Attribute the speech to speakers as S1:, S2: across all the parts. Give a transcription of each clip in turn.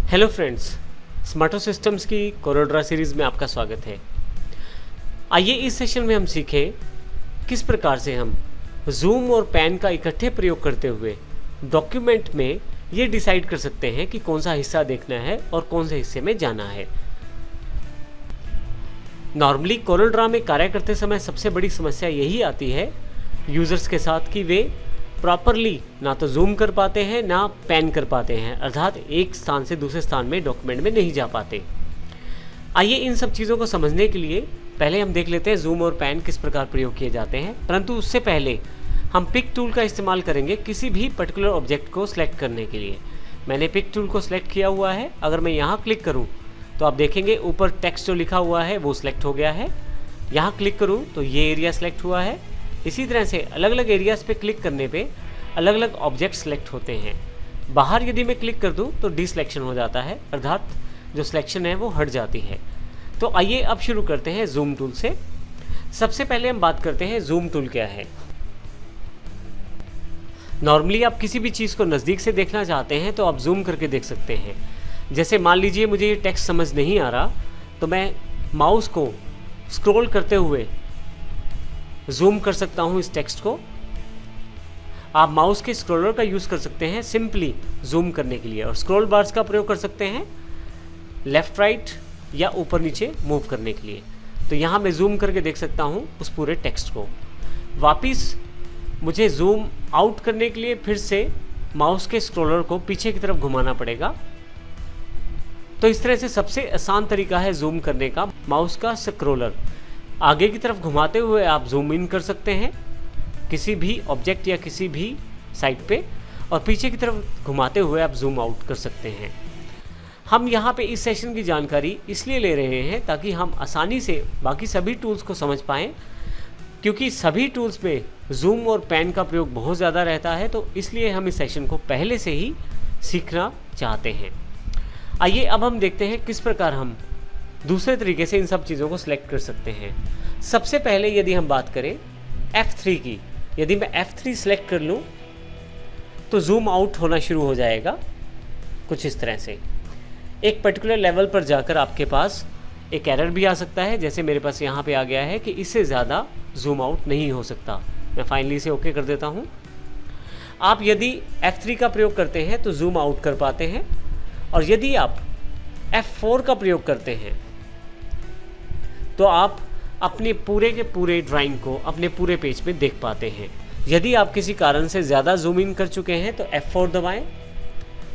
S1: Hello friends, स्मार्टो systems की कोरोड्रा series में आपका स्वागत है। आइए इस सेशन में हम सीखें किस प्रकार से हम जूम और पैन का इकट्ठे प्रयोग करते हुए डॉक्यूमेंट में ये डिसाइड कर सकते हैं कि कौन सा हिस्सा देखना है और कौन से हिस्से में जाना है। नॉर्मली कोरोड्रा में कार्य करते समय सबसे बड़ी समस्या यही आती है यूज़र्स के साथ कि वे प्रॉपरली ना तो जूम कर पाते हैं ना पैन कर पाते हैं, अर्थात एक स्थान से दूसरे स्थान में डॉक्यूमेंट में नहीं जा पाते। आइए इन सब चीज़ों को समझने के लिए पहले हम देख लेते हैं जूम और पैन किस प्रकार प्रयोग किए जाते हैं। परंतु उससे पहले हम पिक टूल का इस्तेमाल करेंगे किसी भी पर्टिकुलर ऑब्जेक्ट को सिलेक्ट करने के लिए। मैंने पिक टूल को सिलेक्ट किया हुआ है। अगर मैं यहाँ क्लिक करूँ तो आप देखेंगे ऊपर टेक्स्ट जो लिखा हुआ है वो सिलेक्ट हो गया है। यहाँ क्लिक करूँ तो ये एरिया सिलेक्ट हुआ है। इसी तरह से अलग अलग एरियाज़ पे क्लिक करने पे अलग अलग ऑब्जेक्ट सेलेक्ट होते हैं। बाहर यदि मैं क्लिक कर दूं तो डिसलेक्शन हो जाता है, अर्थात जो सिलेक्शन है वो हट जाती है। तो आइए अब शुरू करते हैं जूम टूल से। सबसे पहले हम बात करते हैं जूम टूल क्या है। नॉर्मली आप किसी भी चीज़ को नज़दीक से देखना चाहते हैं तो आप जूम करके देख सकते हैं। जैसे मान लीजिए मुझे ये टेक्स्ट समझ नहीं आ रहा तो मैं माउस को स्क्रॉल करते हुए जूम कर सकता हूँ इस टेक्स्ट को। आप माउस के स्क्रॉलर का यूज़ कर सकते हैं सिंपली जूम करने के लिए, और स्क्रॉल बार्स का प्रयोग कर सकते हैं लेफ़्ट राइट या ऊपर नीचे मूव करने के लिए। तो यहाँ मैं जूम करके देख सकता हूँ उस पूरे टेक्स्ट को। वापिस मुझे जूम आउट करने के लिए फिर से माउस के स्क्रॉलर को पीछे की तरफ घुमाना पड़ेगा। तो इस तरह से सबसे आसान तरीका है जूम करने का, माउस का स्क्रॉलर आगे की तरफ घुमाते हुए आप जूम इन कर सकते हैं किसी भी ऑब्जेक्ट या किसी भी साइट पे, और पीछे की तरफ घुमाते हुए आप जूम आउट कर सकते हैं। हम यहाँ पे इस सेशन की जानकारी इसलिए ले रहे हैं ताकि हम आसानी से बाकी सभी टूल्स को समझ पाएँ, क्योंकि सभी टूल्स में जूम और पैन का प्रयोग बहुत ज़्यादा रहता है। तो इसलिए हम इस सेशन को पहले से ही सीखना चाहते हैं। आइए अब हम देखते हैं किस प्रकार हम दूसरे तरीके से इन सब चीज़ों को सिलेक्ट कर सकते हैं। सबसे पहले यदि हम बात करें F3 की, यदि मैं F3 सेलेक्ट कर लूँ तो जूम आउट होना शुरू हो जाएगा कुछ इस तरह से। एक पर्टिकुलर लेवल पर जाकर आपके पास एक एरर भी आ सकता है, जैसे मेरे पास यहाँ पे आ गया है कि इससे ज़्यादा जूम आउट नहीं हो सकता। मैं फाइनली इसे ओके कर देता हूँ। आप यदि F3 का प्रयोग करते हैं तो जूम आउट कर पाते हैं, और यदि आप F4 का प्रयोग करते हैं तो आप अपने पूरे के पूरे ड्राइंग को अपने पूरे पेज पे देख पाते हैं। यदि आप किसी कारण से ज़्यादा जूम इन कर चुके हैं तो F4 दबाएं,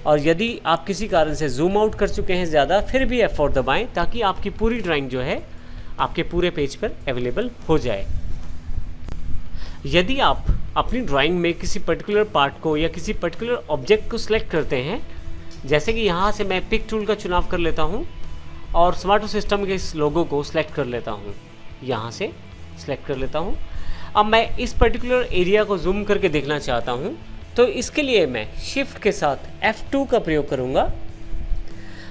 S1: और यदि आप किसी कारण से जूम आउट कर चुके हैं ज़्यादा फिर भी F4 दबाएं, ताकि आपकी पूरी ड्राइंग जो है आपके पूरे पेज पर अवेलेबल हो जाए। यदि आप अपनी ड्राइंग में किसी पर्टिकुलर पार्ट को या किसी पर्टिकुलर ऑब्जेक्ट को सिलेक्ट करते हैं, जैसे कि यहाँ से मैं पिक टूल का चुनाव कर लेता हूँ और स्मार्टो सिस्टम के इस लोगो को सिलेक्ट कर लेता हूँ, यहाँ से सिलेक्ट कर लेता हूँ। अब मैं इस पर्टिकुलर एरिया को जूम करके देखना चाहता हूँ, तो इसके लिए मैं शिफ्ट के साथ F2 का प्रयोग करूँगा।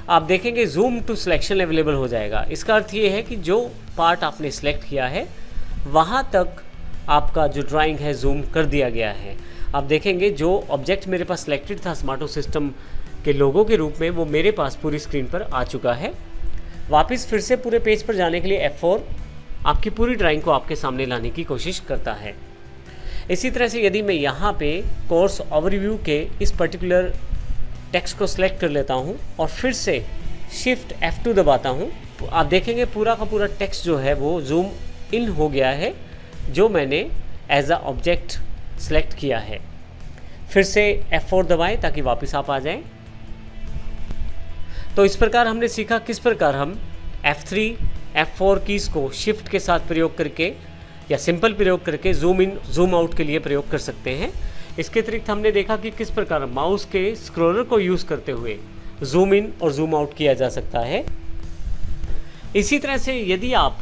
S1: आप देखेंगे जूम टू सिलेक्शन अवेलेबल हो जाएगा। इसका अर्थ ये है कि जो पार्ट आपने सिलेक्ट किया है वहाँ तक आपका जो ड्राइंग है जूम कर दिया गया है। आप देखेंगे जो ऑब्जेक्ट मेरे पास सिलेक्टेड था स्मार्टो सिस्टम के लोगों के रूप में, वो मेरे पास पूरी स्क्रीन पर आ चुका है। वापस फिर से पूरे पेज पर जाने के लिए F4 आपकी पूरी ड्राइंग को आपके सामने लाने की कोशिश करता है। इसी तरह से यदि मैं यहाँ पे कोर्स ओवरव्यू के इस पर्टिकुलर टेक्स्ट को सिलेक्ट कर लेता हूँ और फिर से शिफ्ट F2 दबाता हूँ, तो आप देखेंगे पूरा का पूरा टेक्स्ट जो है वो जूम इन हो गया है, जो मैंने एज अ ऑब्जेक्ट सेलेक्ट किया है। फिर से F4 दबाएं ताकि वापस आप आ जाएं। तो इस प्रकार हमने सीखा किस प्रकार हम F3, F4 कीज़ को शिफ्ट के साथ प्रयोग करके या सिंपल प्रयोग करके जूम इन जूम आउट के लिए प्रयोग कर सकते हैं। इसके अतिरिक्त हमने देखा कि किस प्रकार माउस के स्क्रॉलर को यूज़ करते हुए जूम इन और जूम आउट किया जा सकता है। इसी तरह से यदि आप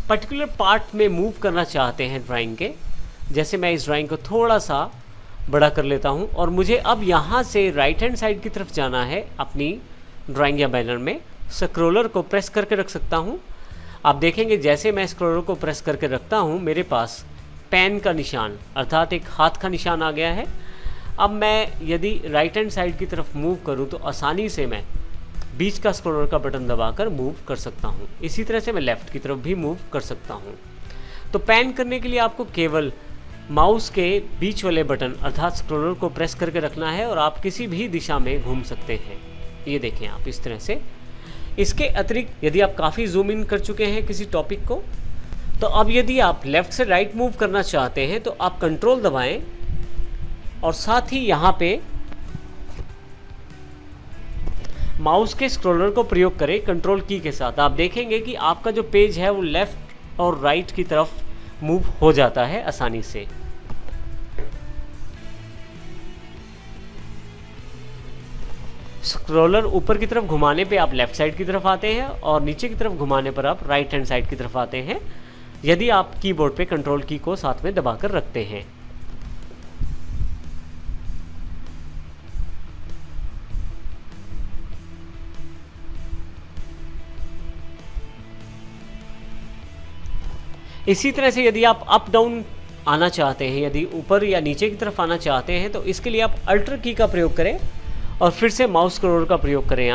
S1: पर्टिकुलर पार्ट में मूव करना चाहते हैं ड्राइंग के, जैसे मैं इस ड्राइंग को थोड़ा सा बड़ा कर लेता हूं और मुझे अब यहाँ से राइट हैंड साइड की तरफ जाना है अपनी ड्राइंग या बैनर में, स्क्रॉलर को प्रेस करके रख सकता हूं। आप देखेंगे जैसे मैं स्क्रॉलर को प्रेस करके रखता हूं मेरे पास पेन का निशान अर्थात एक हाथ का निशान आ गया है। अब मैं यदि राइट हैंड साइड की तरफ मूव करूं तो आसानी से मैं बीच का स्क्रॉलर का बटन दबाकर मूव कर सकता हूं। इसी तरह से मैं लेफ़्ट की तरफ भी मूव कर सकता हूं। तो पैन करने के लिए आपको केवल माउस के बीच वाले बटन अर्थात स्क्रॉलर को प्रेस करके रखना है और आप किसी भी दिशा में घूम सकते हैं। ये देखें आप इस तरह से। इसके अतिरिक्त यदि आप काफ़ी जूम इन कर चुके हैं किसी टॉपिक को, तो अब यदि आप लेफ़्ट से राइट मूव करना चाहते हैं तो आप कंट्रोल दबाएं और साथ ही यहाँ पे माउस के स्क्रॉलर को प्रयोग करें कंट्रोल की के साथ। आप देखेंगे कि आपका जो पेज है वो लेफ़्ट और राइट की तरफ मूव हो जाता है आसानी से। स्क्रॉलर ऊपर की तरफ घुमाने पे आप लेफ़्ट साइड की तरफ आते हैं और नीचे की तरफ घुमाने पर आप राइट हैंड साइड की तरफ आते हैं, यदि आप कीबोर्ड पे कंट्रोल की को साथ में दबाकर रखते हैं। इसी तरह से यदि आप अप डाउन आना चाहते हैं, यदि ऊपर या नीचे की तरफ आना चाहते हैं, तो इसके लिए आप अल्टर की का प्रयोग करें और फिर से माउस स्क्रॉलर का प्रयोग करें।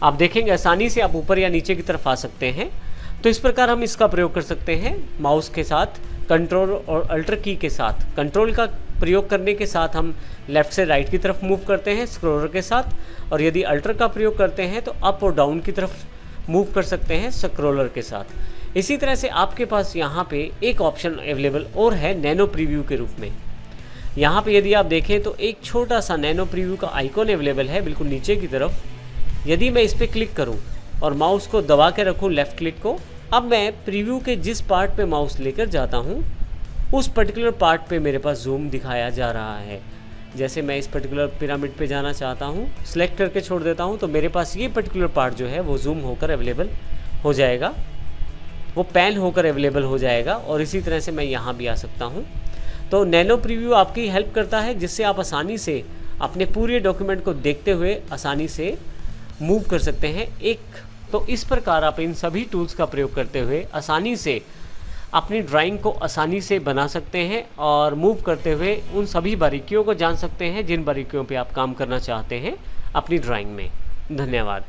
S1: आप देखेंगे आसानी से आप ऊपर या नीचे की तरफ आ सकते हैं। तो इस प्रकार हम इसका प्रयोग कर सकते हैं माउस के साथ, कंट्रोल और अल्टर की के साथ। कंट्रोल का प्रयोग करने के साथ हम लेफ़्ट से राइट की तरफ मूव करते हैं स्क्रॉलर के साथ, और यदि अल्टर का प्रयोग करते हैं तो अप और डाउन की तरफ मूव कर सकते हैं स्क्रॉलर के साथ। इसी तरह से आपके पास यहाँ पे एक ऑप्शन अवेलेबल और है नैनो प्रीव्यू के रूप में। यहाँ पे यदि आप देखें तो एक छोटा सा नैनो प्रीव्यू का आइकॉन अवेलेबल है बिल्कुल नीचे की तरफ। यदि मैं इस पर क्लिक करूँ और माउस को दबा के रखूँ लेफ़्ट क्लिक को, अब मैं प्रीव्यू के जिस पार्ट पे माउस लेकर जाता हूँ उस पर्टिकुलर पार्ट पे मेरे पास जूम दिखाया जा रहा है। जैसे मैं इस पर्टिकुलर पिरामिड पे जाना चाहता हूँ, सिलेक्ट करके छोड़ देता हूँ, तो मेरे पास ये पर्टिकुलर पार्ट जो है वो जूम होकर अवेलेबल हो जाएगा, वो पैन होकर अवेलेबल हो जाएगा। और इसी तरह से मैं यहाँ भी आ सकता हूँ। तो नैनो प्रीव्यू आपकी हेल्प करता है जिससे आप आसानी से अपने पूरे डॉक्यूमेंट को देखते हुए आसानी से मूव कर सकते हैं। तो इस प्रकार आप इन सभी टूल्स का प्रयोग करते हुए आसानी से अपनी ड्राइंग को आसानी से बना सकते हैं और मूव करते हुए उन सभी बारीकियों को जान सकते हैं जिन बारीकियों पे आप काम करना चाहते हैं अपनी ड्राइंग में। धन्यवाद।